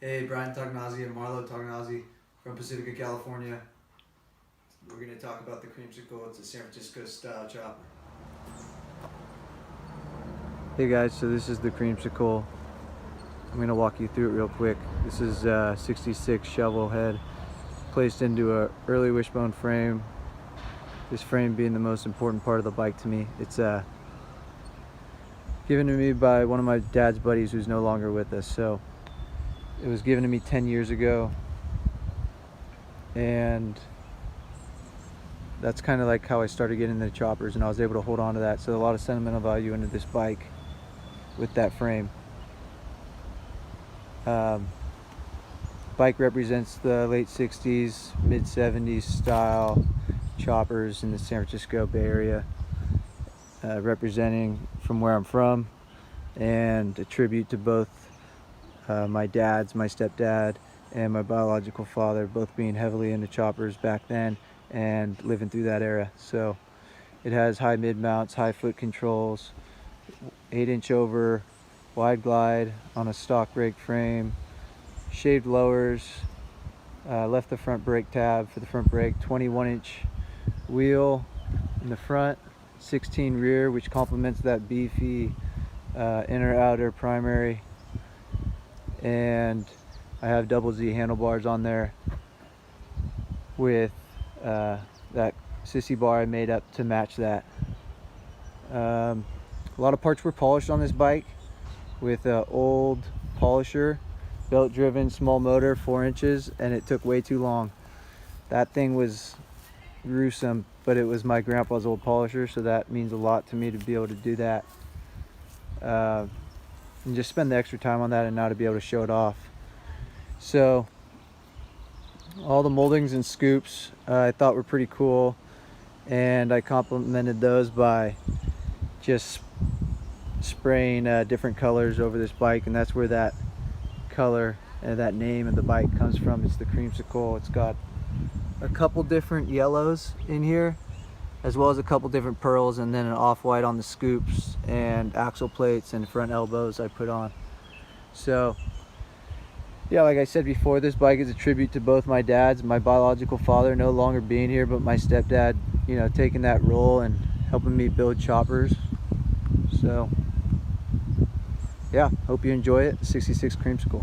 Hey, Brian Tognozzi and Marlo Tognozzi from Pacifica, California. We're going to talk about the creamsicle. It's a San Francisco style chopper. Hey guys, so this is the creamsicle. I'm going to walk you through it real quick. This is a 66 shovel head placed into a early wishbone frame. This frame being the most important part of the bike to me. It's given to me by one of my dad's buddies who's no longer with us. So it was given to me 10 years ago, and that's kind of like how I started getting into choppers, and I was able to hold on to that. So a lot of sentimental value into this bike with that frame. Bike represents the late 60s, mid 70s style choppers in the San Francisco Bay Area, representing from where I'm from, and a tribute to both my stepdad, and my biological father, both being heavily into choppers back then and living through that era. So it has high mid mounts, high foot controls, 8-inch over wide glide on a stock brake frame, shaved lowers, left the front brake tab for the front brake, 21-inch wheel in the front, 16 rear, which complements that beefy inner outer primary, and I have double Z handlebars on there with that sissy bar I made up to match that. A lot of parts were polished on this bike with an old polisher, belt driven, small motor, 4 inches, and it took way too long. That thing was gruesome, but it was my grandpa's old polisher, so that means a lot to me to be able to do that, and just spend the extra time on that, and now to be able to show it off. So all the moldings and scoops I thought were pretty cool, and I complemented those by just spraying different colors over this bike, and that's where that color and that name of the bike comes from. It's the creamsicle. It's got a couple different yellows in here, as well as a couple different pearls, and then an off-white on the scoops and axle plates and front elbows I put on. So yeah, like I said before, this bike is a tribute to both my dads, my biological father no longer being here, but my stepdad, you know, taking that role and helping me build choppers. So yeah, hope you enjoy it. 66 creamsicle.